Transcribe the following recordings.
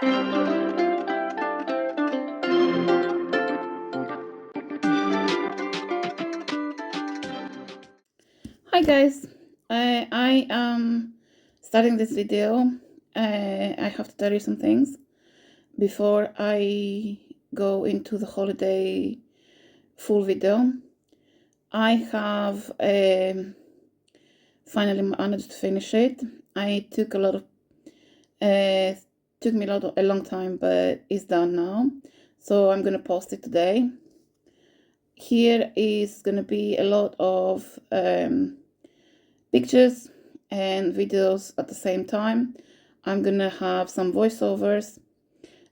Hi guys, I am starting this video. I have to tell you some things before I go into the holiday full video. I have finally managed to finish it. I took a lot of took me a long time, but it's done now. So I'm gonna post it today. Here is gonna be a lot of pictures and videos at the same time. I'm gonna have some voiceovers.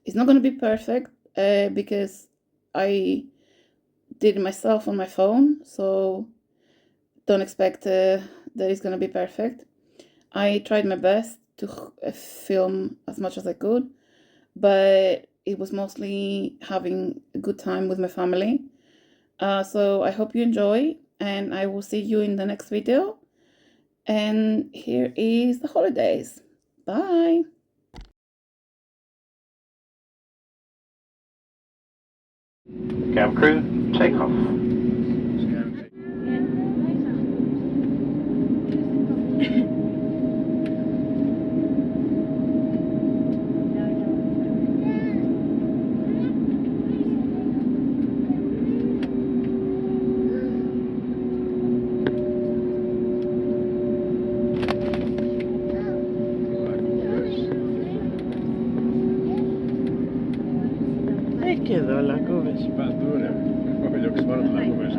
It's not gonna be perfect because I did it myself on my phone, so don't expect that it's gonna be perfect. I tried my best to film as much as I could, but it was mostly having a good time with my family. So I hope you enjoy, and I will see you in the next video. And here is the holidays. Bye. Cam crew, take off. Quedó la cubes. Más dura. Yo que suelo la cubes,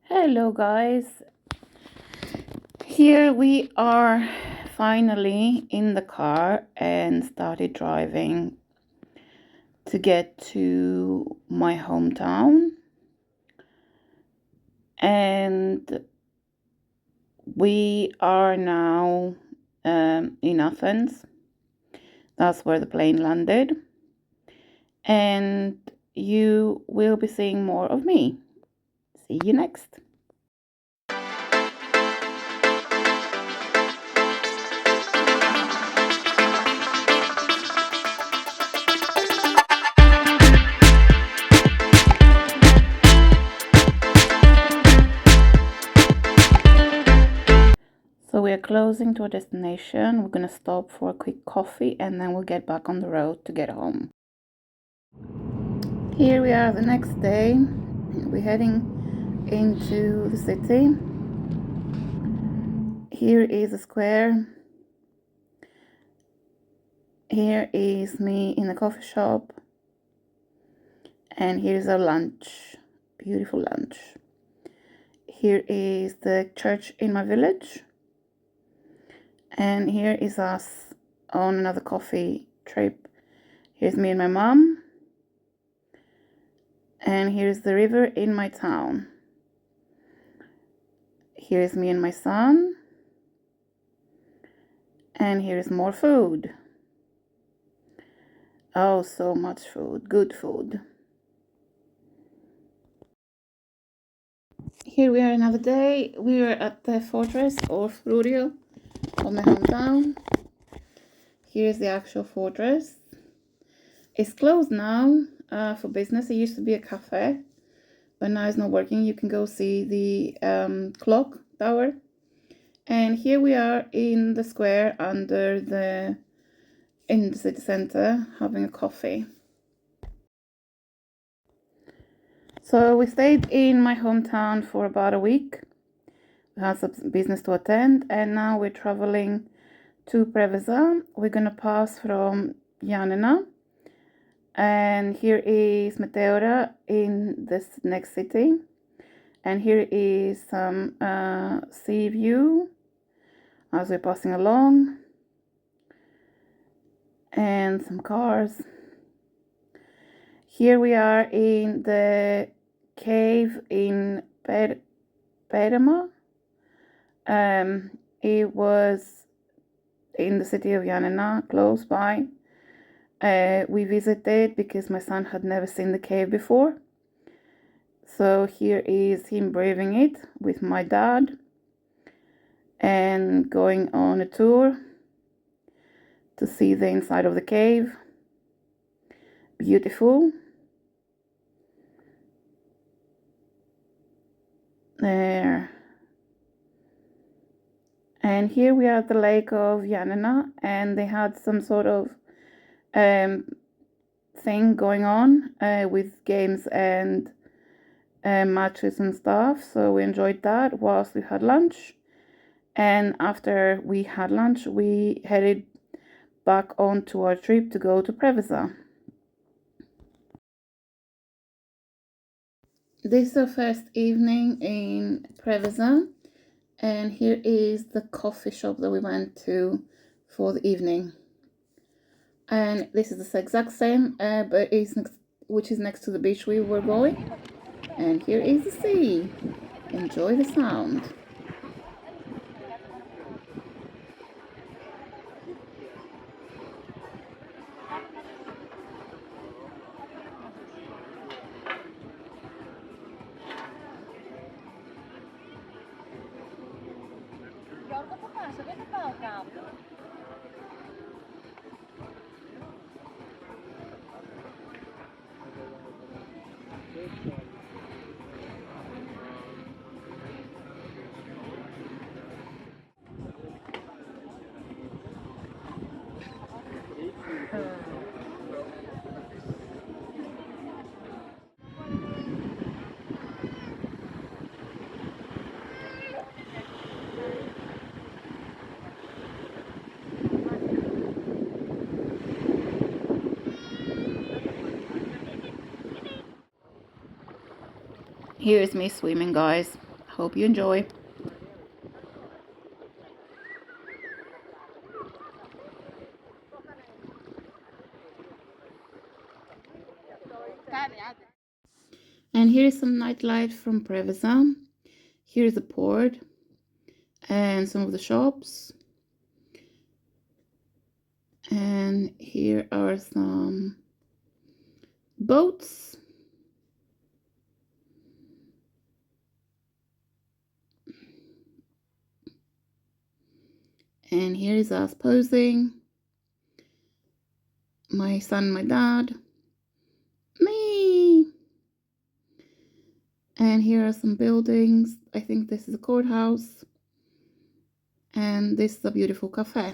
Hello guys. Here we are finally in the car and started driving to get to my hometown. And we are now in Athens. That's where the plane landed. And you will be seeing more of me. See you next. we are closing to our destination. We're gonna stop for a quick coffee and then we'll get back on the road to get home. Here we are the next day. We're heading into the city. Here is a square. Here is me in a coffee shop. And here's our lunch. Beautiful lunch. Here is the church in my village. And here is us on another coffee trip. Here's me and my mom. And here's the river in my town. Here's me and my son. And here's more food. Oh, so much food. Good food. Here we are another day. We are at the fortress of Rurio of my hometown. Here's the actual fortress. It's closed now for business. It used to be a cafe, but now it's not working. You can go see the clock tower. And here we are in the square in the city center having a coffee. So we stayed in my hometown for about a week. We had some business to attend, and now we're traveling to Preveza. We're gonna pass from Yanina, and here is Meteora in this next city, and here is some sea view as we're passing along, and some cars. Here we are in the cave in Perema. It was in the city of Yanina, close by. We visited because my son had never seen the cave before. So here is him braving it with my dad and going on a tour to see the inside of the cave. Beautiful. There. And here we are at the lake of Yanina, and they had some sort of thing going on with games and matches and stuff. So we enjoyed that whilst we had lunch. And after we had lunch, we headed back on to our trip to go to Preveza. This is our first evening in Preveza, and here is the coffee shop that we went to for the evening. And this is the exact same, but which is next to the beach we were going. And here is the sea. Enjoy the sound. Here's me swimming, guys. Hope you enjoy. And here is some nightlife from Preveza. Here is the port and some of the shops. And here are some boats. And here is us posing. My son, my dad, me. And here are some buildings. I think this is a courthouse. and this is a beautiful cafe.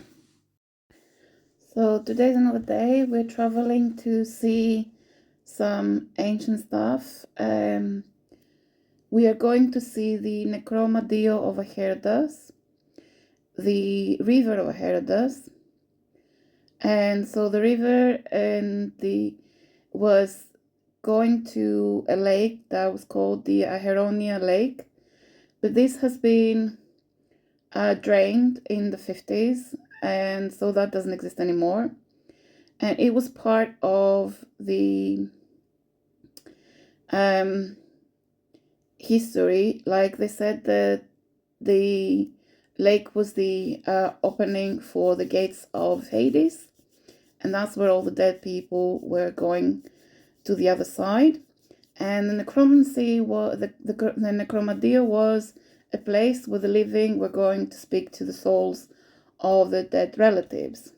So today's another day. We're traveling to see some ancient stuff. We are going to see the Necromadio of Aherdas, the river of Aherdas. And so the river was going to a lake that was called the Aheronia Lake, but this has been drained in the 50s, and so that doesn't exist anymore. And it was part of the history. Like they said that the lake was the opening for the gates of Hades, and that's where all the dead people were going to the other side. And the necromancy was the necromadia was a place where the living were going to speak to the souls of the dead relatives.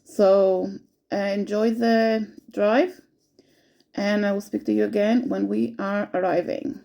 So enjoy the drive, and I will speak to you again when we are arriving.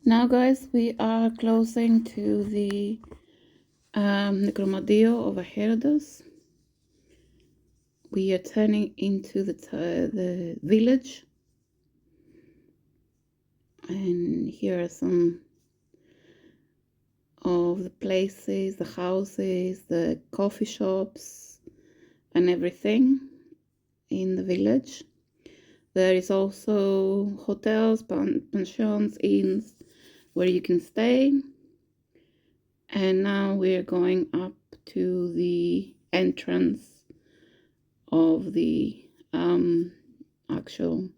Now, guys, we are closing to the Necromadio of Aherdas. We are turning into the village, and here are some of the places, the houses, the coffee shops, and everything in the village. There is also hotels, pensions, inns where you can stay. And now we're going up to the entrance of the actual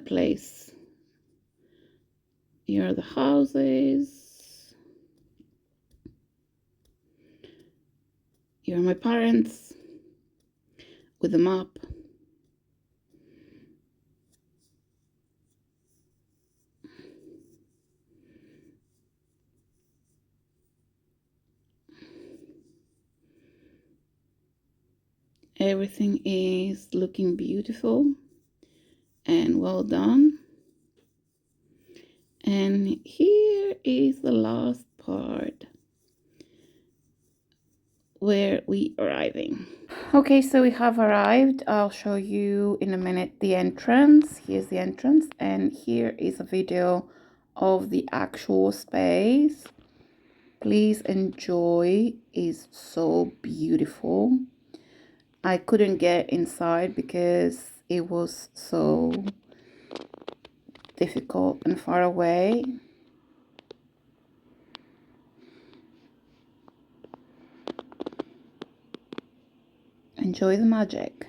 place. Here are the houses. Here are my parents with the map. Everything is looking beautiful and well done. And here is the last part where we arriving. Okay, so we have arrived. I'll show you in a minute the entrance. Here's the entrance, and here is a video of the actual space. Please enjoy. It's so beautiful. I couldn't get inside because it was so difficult and far away. Enjoy the magic.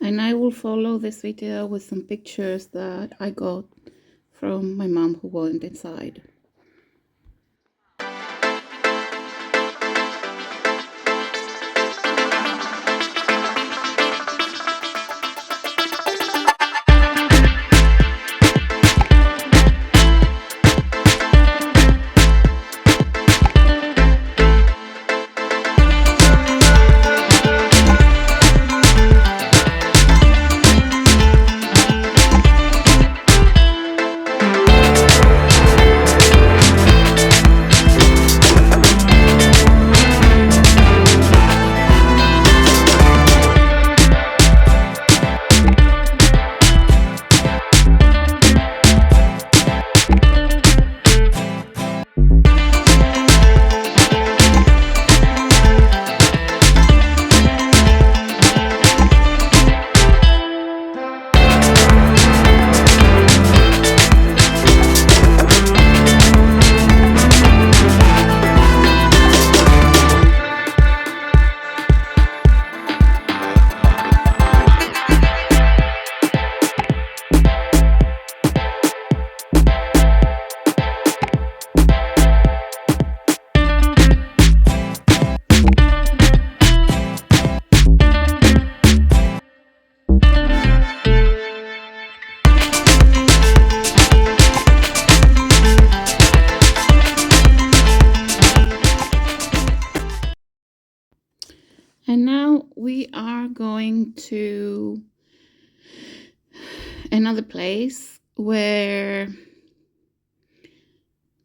And I will follow this video with some pictures that I got from my mom who went inside. And now we are going to another place where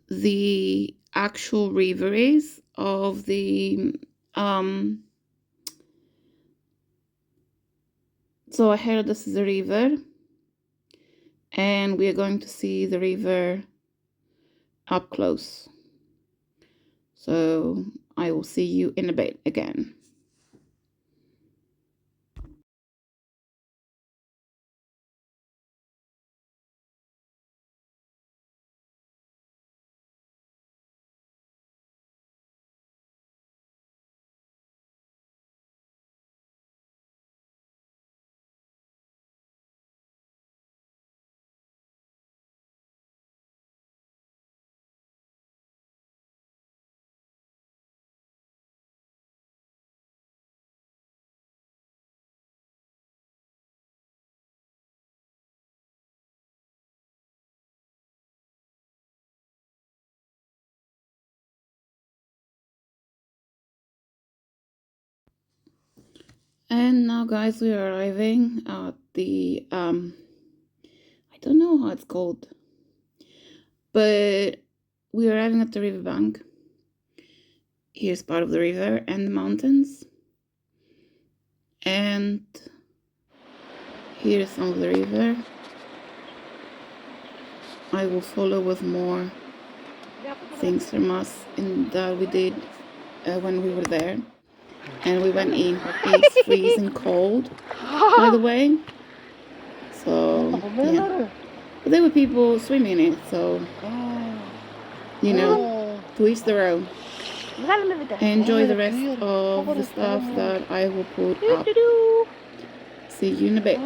the actual river is of the so ahead of us is a river, and we are going to see the river up close. So I will see you in a bit again. And now, guys, we are arriving at the I don't know how it's called, but we are arriving at the riverbank. Here's part of the river and the mountains, and here's some of the river. I will follow with more things from us that we did when we were there. And we went in. It's freezing cold, by the way. So, yeah. But there were people swimming in it, so, you know, to each their own. Enjoy the rest of the stuff that I will put up. See you in a bit.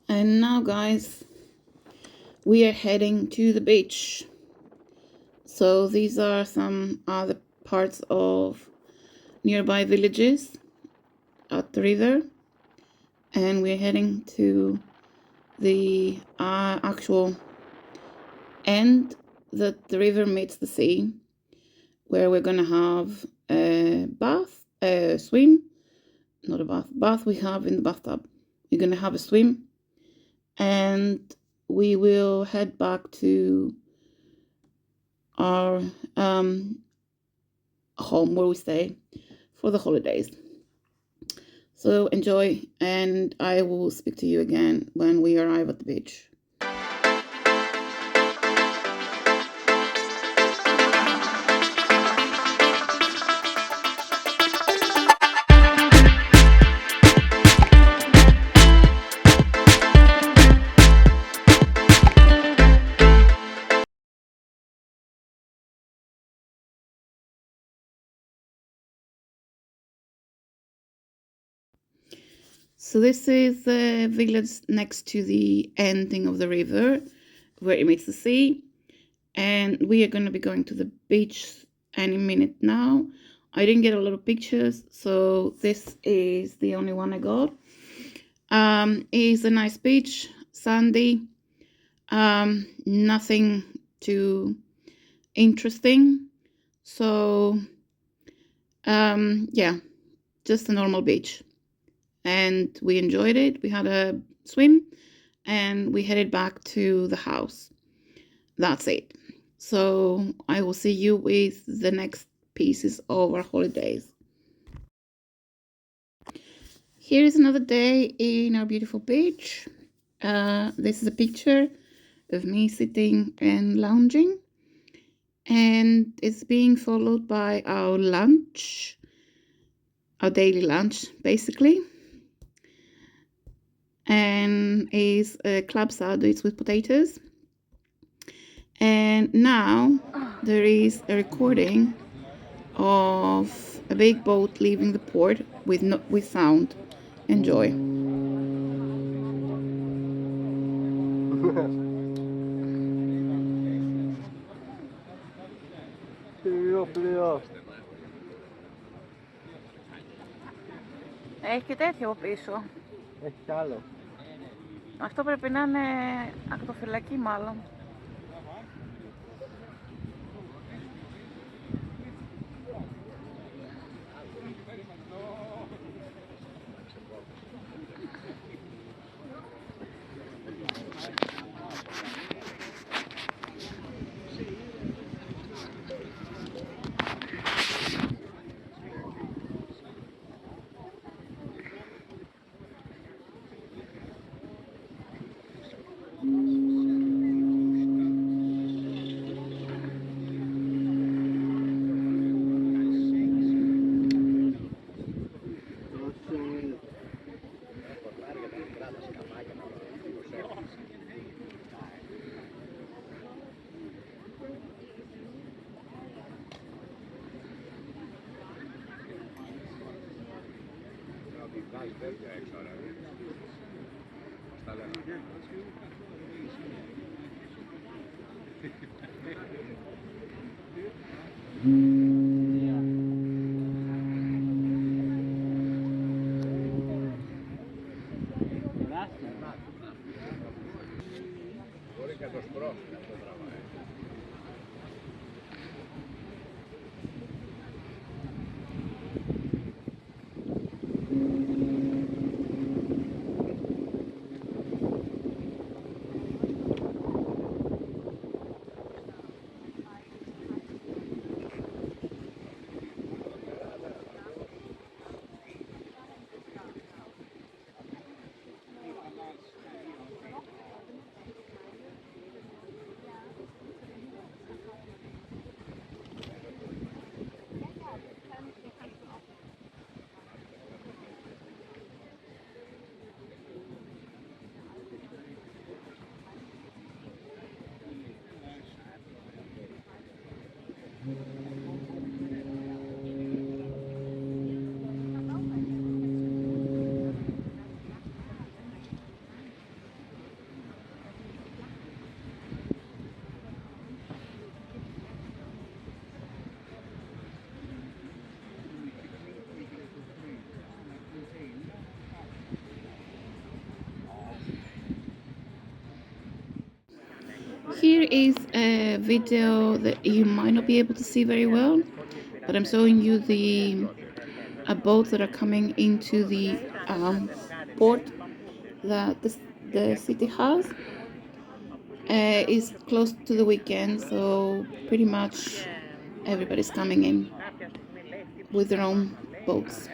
And now, guys, we are heading to the beach. So these are some other parts of nearby villages. at the river, and we're heading to the actual end that the river meets the sea, where we're gonna have a bath, a swim, not a bath we have in the bathtub. We're gonna have a swim, and we will head back to our home where we stay for the holidays. So enjoy, and I will speak to you again when we arrive at the beach. So this is the village next to the ending of the river where it meets the sea, and we are going to be going to the beach any minute now. I didn't get a lot of pictures, so this is the only one I got. It's a nice beach, sandy, nothing too interesting. So yeah, just a normal beach. And we enjoyed it. We had a swim and we headed back to the house. That's it. So I will see you with the next pieces of our holidays. Here is another day in our beautiful beach. This is a picture of me sitting and lounging, and it's being followed by our lunch, our daily lunch basically, and is a club sandwich with potatoes. And now there is a recording of a big boat leaving the port with sound. Enjoy. Έχει και τέτοιο πίσω. Έχει κι άλλο. Αυτό πρέπει να είναι ακτοφυλακή μάλλον. here is a video that you might not be able to see very well, but I'm showing you the boats that are coming into the port that the city has. It's close to the weekend, so pretty much everybody's coming in with their own boats.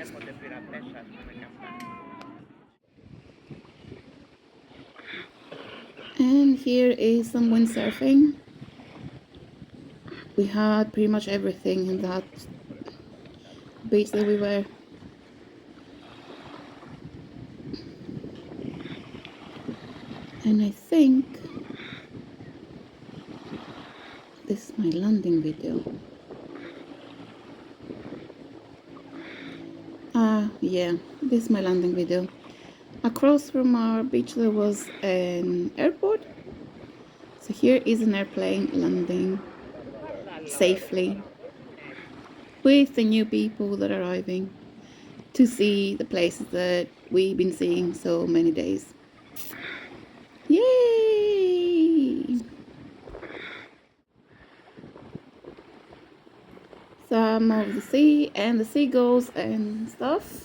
And here is some windsurfing. We had pretty much everything in that beach that we were. And I think this is my landing video. Yeah, this is my landing video. Across from our beach there was an airport. So here is an airplane landing safely with the new people that are arriving to see the places that we've been seeing so many days. Yay! Some of the sea and the seagulls and stuff.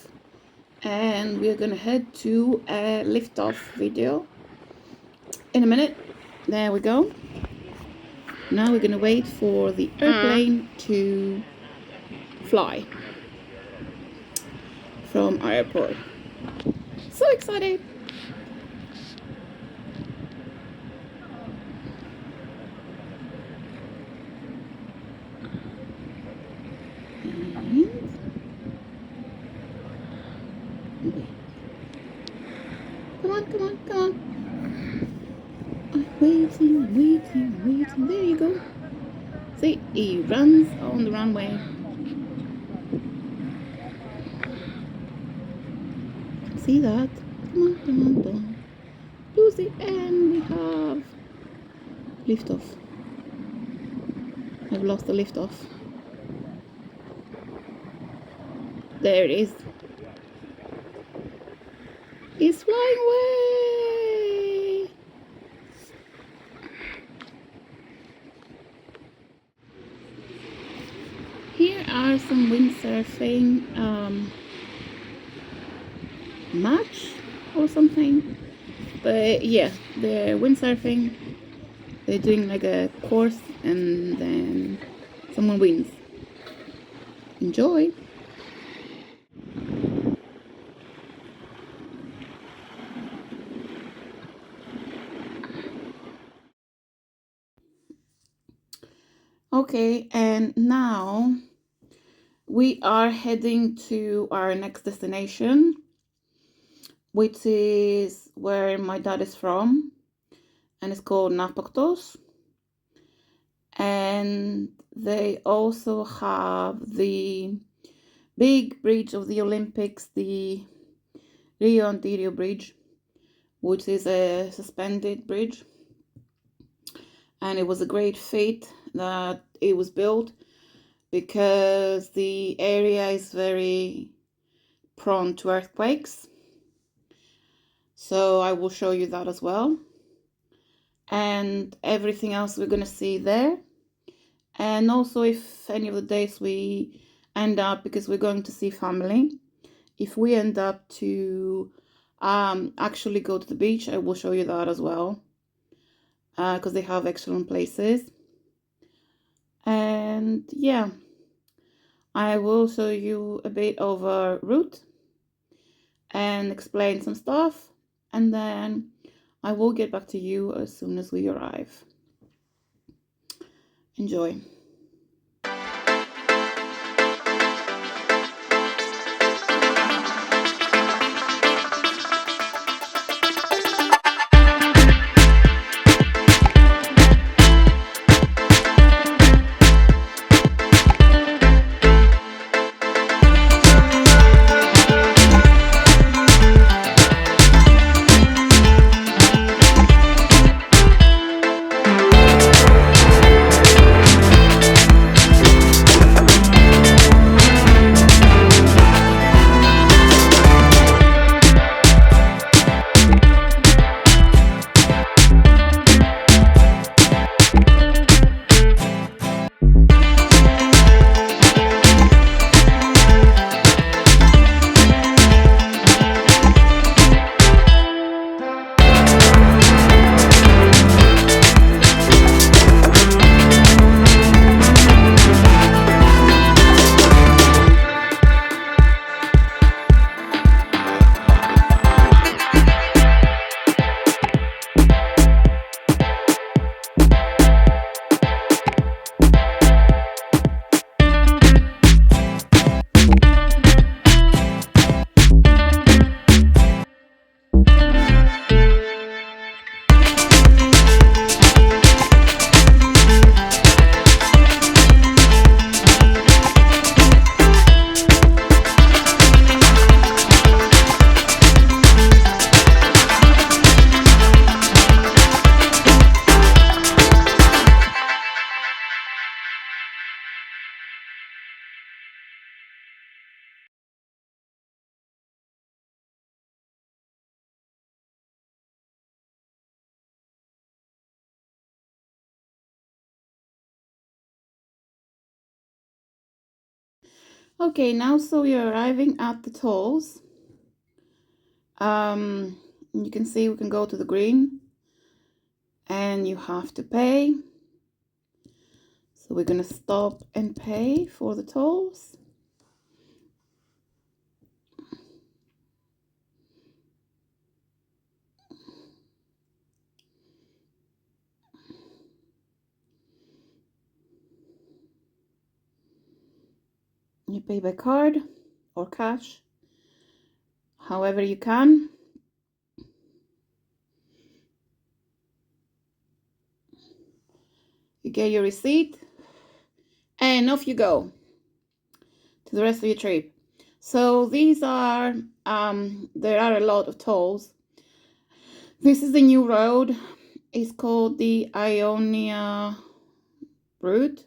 And we're gonna head to a liftoff video in a minute. There we go. Now we're gonna wait for the airplane to fly from our airport. So excited! Come on, come on, come on. I'm waiting. There you go. See, he runs on the runway. See that? Come on. Lucy, and we have liftoff. I've lost the liftoff. There it is. It's flying away. Here are some windsurfing match or something. But yeah, they're windsurfing. They're doing like a course and then someone wins. Enjoy. Okay, and now we are heading to our next destination, which is where my dad is from, and it's called Napaktos. And they also have the big bridge of the Olympics, the Rio Ontario Bridge, which is a suspended bridge. And it was a great feat that it was built because the area is very prone to earthquakes. So I will show you that as well. And everything else we're going to see there. And also if any of the days we end up, because we're going to see family, if we end up to actually go to the beach, I will show you that as well. Because they have excellent places. And yeah, I will show you a bit of a route and explain some stuff, and then I will get back to you as soon as we arrive. Enjoy. Okay, now so you're arriving at the tolls. You can see we can go to the green and you have to pay. So we're gonna stop and pay for the tolls. You pay by card or cash, however you can. You get your receipt and off you go to the rest of your trip. So these are, there are a lot of tolls. This is the new road. It's called the Ionia route,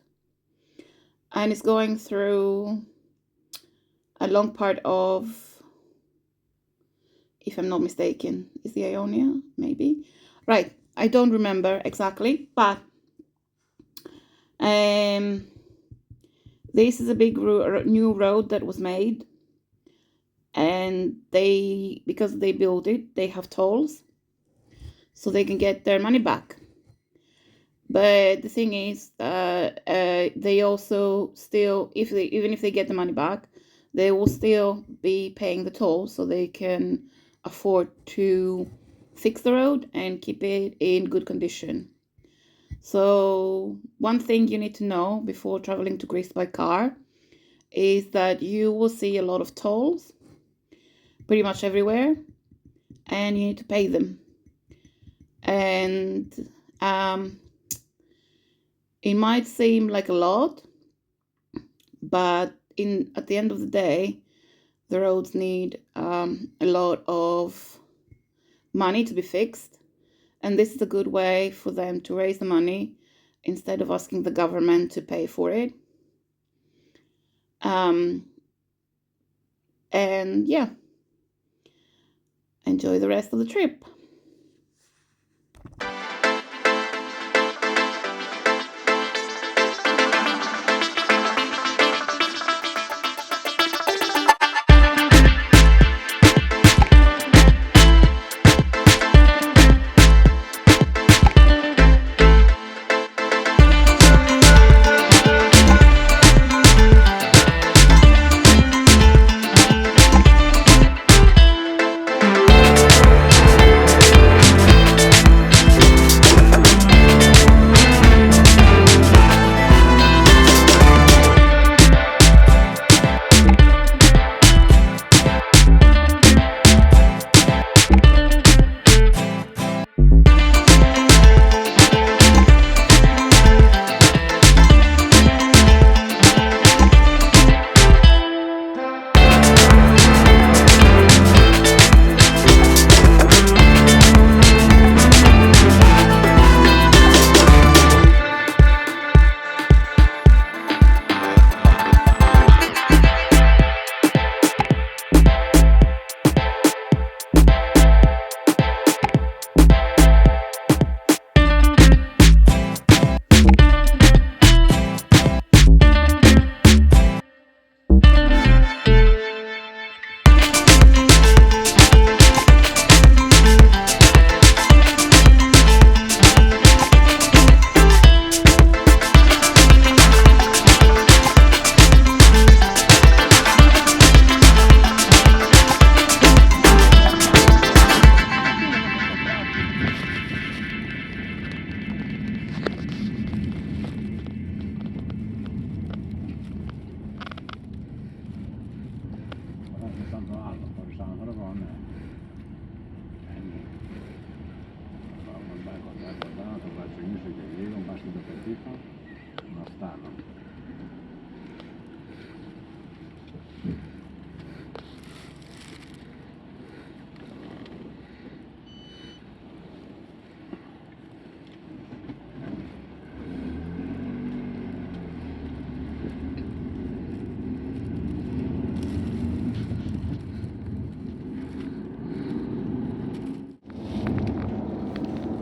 and it's going through a long part of, if I'm not mistaken, is the Ionia, maybe? Right, I don't remember exactly, but this is a big new road that was made, and because they built it, they have tolls, so they can get their money back. But the thing is, they also still, even if they get the money back, they will still be paying the toll, so they can afford to fix the road and keep it in good condition. So one thing you need to know before traveling to Greece by car is that you will see a lot of tolls pretty much everywhere, and you need to pay them. And it might seem like a lot, but at the end of the day, the roads need a lot of money to be fixed, and this is a good way for them to raise the money instead of asking the government to pay for it. And yeah, enjoy the rest of the trip.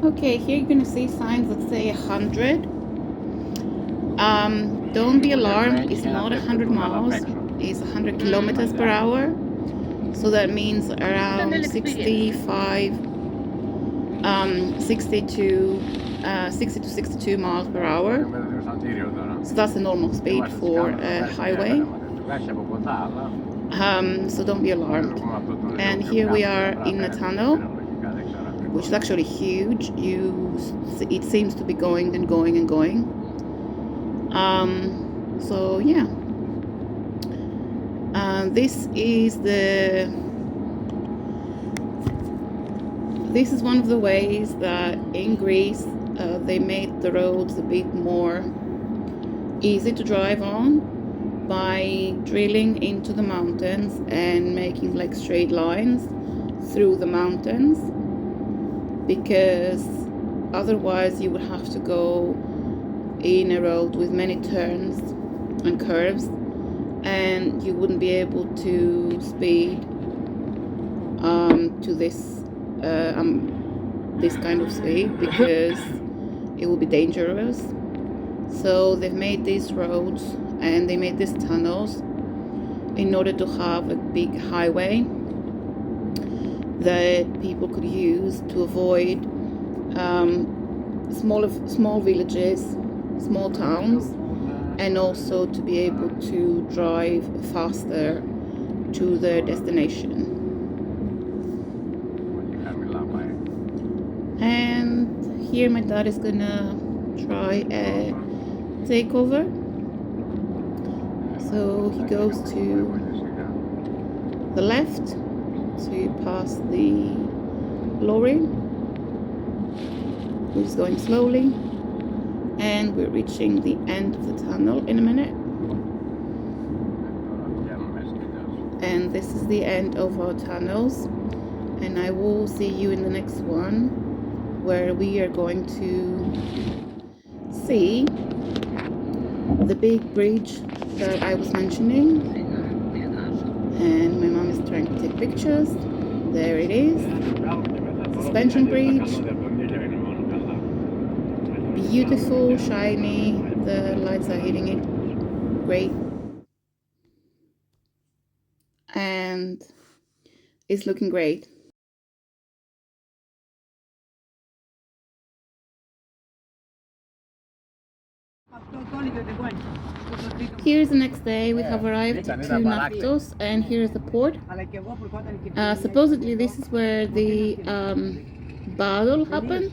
Okay, here you're gonna see signs that say 100. Don't be alarmed, it's not 100 miles. is 100 kilometers per hour. So that means around 65, 60 to 62 miles per hour. So that's the normal speed for a highway. So don't be alarmed. And here we are in a tunnel, which is actually huge. It seems to be going and going and going. So yeah, this is one of the ways that in Greece they made the roads a bit more easy to drive on by drilling into the mountains and making like straight lines through the mountains, because otherwise you would have to go in a road with many turns and curves, and you wouldn't be able to speed to this kind of speed, because it will be dangerous. So they've made these roads and they made these tunnels in order to have a big highway that people could use to avoid small villages, small towns, and also to be able to drive faster to their destination. And here my dad is gonna try a takeover. So he goes to the left to pass the lorry, which is going slowly, and we're reaching the end of the tunnel in a minute. And this is the end of our tunnels, and I will see you in the next one, where we are going to see the big bridge that I was mentioning. And my mom is trying to take pictures. There it is. Suspension bridge. Beautiful, shiny. The lights are hitting it great. And it's looking great. Here's the next day. We have arrived to Naxos, and here's the port. Supposedly this is where the battle happened,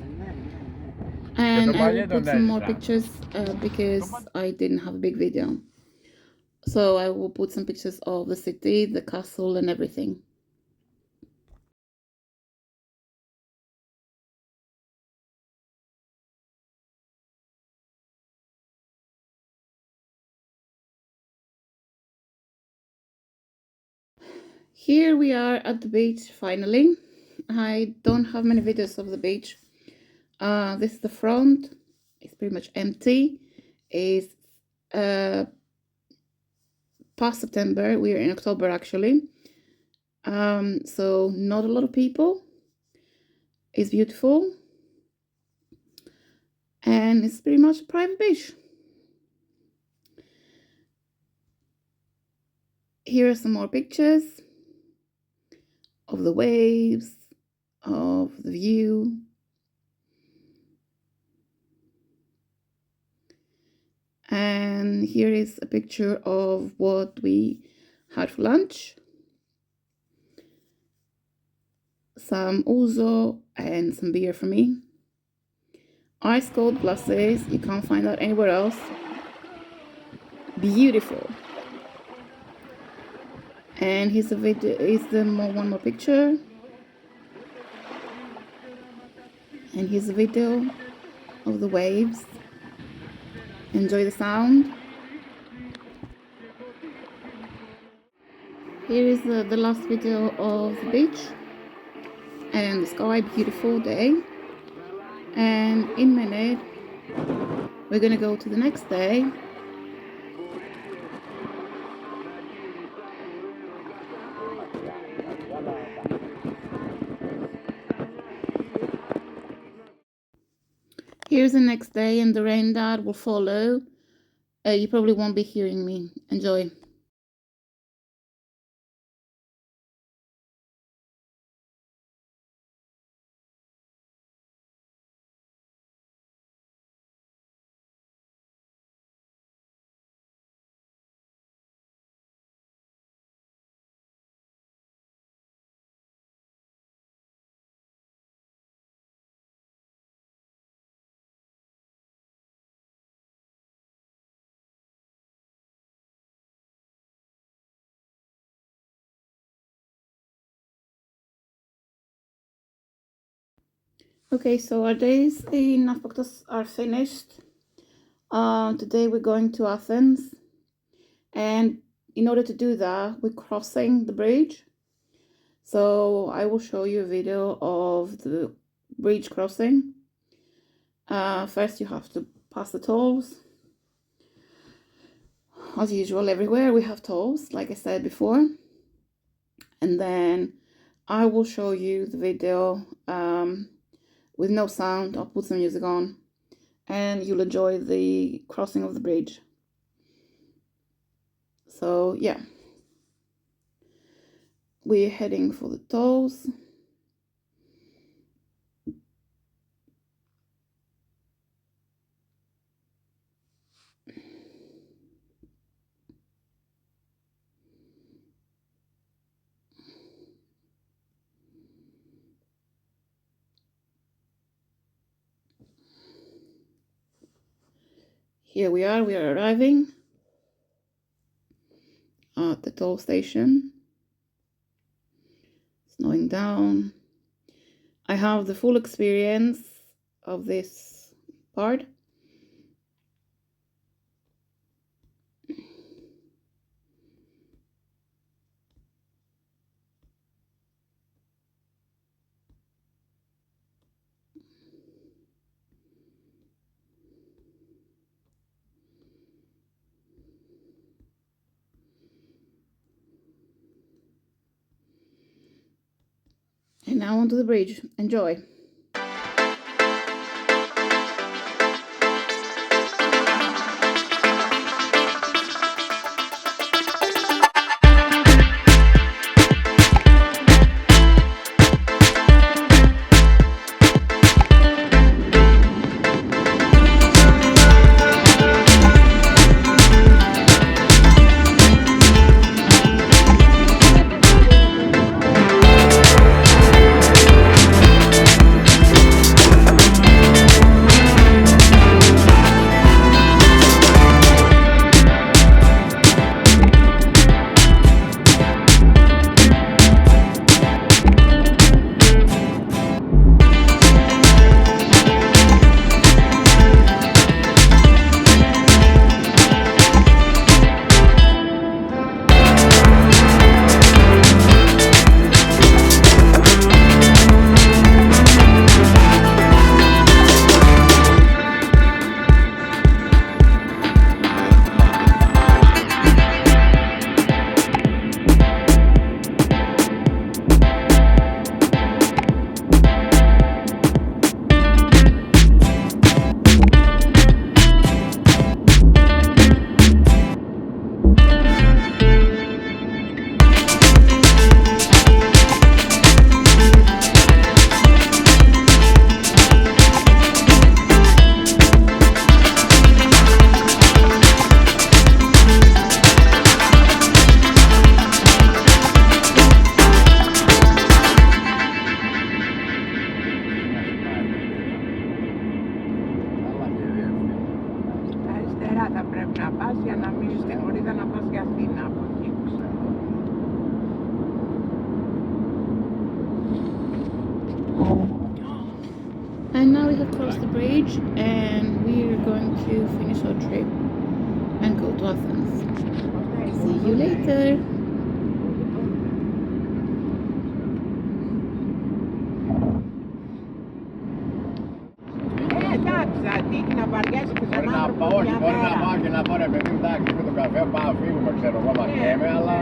and I will put some more pictures because I didn't have a big video. So I will put some pictures of the city, the castle, and everything. Here we are at the beach finally. I don't have many videos of the beach. This is the front. It's pretty much empty. It's past September. We're in October actually. So not a lot of people. It's beautiful. And it's pretty much a private beach. Here are some more pictures of the waves, of the view. And here is a picture of what we had for lunch. Some ouzo and some beer for me. Ice cold glasses, you can't find that anywhere else. Beautiful. And here's the video, one more picture. And here's the video of the waves. Enjoy the sound. Here is the last video of the beach and the sky, beautiful day. And in a minute we're gonna go to the next day. Here's the next day and the rain that will follow. You probably won't be hearing me. Enjoy. Okay, so our days in Naupaktos are finished. Today we're going to Athens, and in order to do that, we're crossing the bridge. So I will show you a video of the bridge crossing. First, you have to pass the tolls. As usual, everywhere we have tolls, like I said before. And then I will show you the video with no sound. I'll put some music on, and you'll enjoy the crossing of the bridge. So yeah, we're heading for the tolls. Here we are arriving at the toll station. Slowing down. I have the full experience of this part. And now onto the bridge. Enjoy. Θα πρέπει να πας για να μείνεις στην Κορίδα να πας για Αθήνα από εκεί. And now we have crossed the bridge, and we're going to finish our trip and go to Athens. See you later. Εντάξει, αντί να βαριέσαι και στον άνθρωπο Όχι, μια μπορεί να μέρα. πάω και να πω ρε παιδί μου, εντάξει, με τον καφέ πάω, φύγουμε, ξέρω εγώ, βαριέμαι, αλλά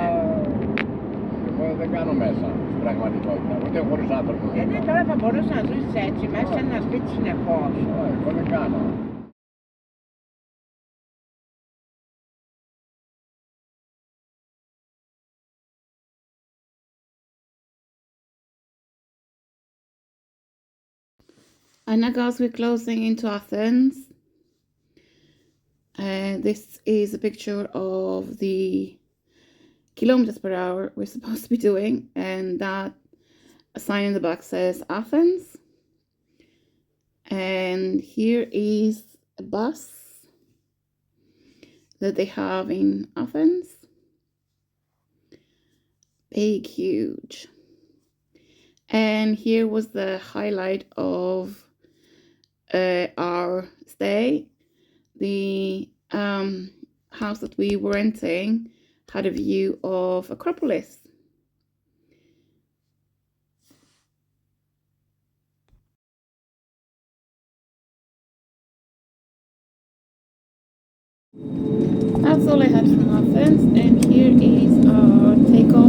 εγώ δεν κάνω μέσα στην πραγματικότητα, ούτε χωρίς άνθρωπο. Ναι, τώρα θα μπορούσα να ζήσεις έτσι, μέσα σε ένα σπίτι συνεχώς. Εγώ δεν κάνω. And now, guys, we're closing into Athens. This is a picture of the kilometers per hour we're supposed to be doing, and that sign in the back says Athens. And here is a bus that they have in Athens. Big, huge. And here was the highlight of our stay. The house that we were renting had a view of Acropolis. That's all I had from Athens, and here is our takeoff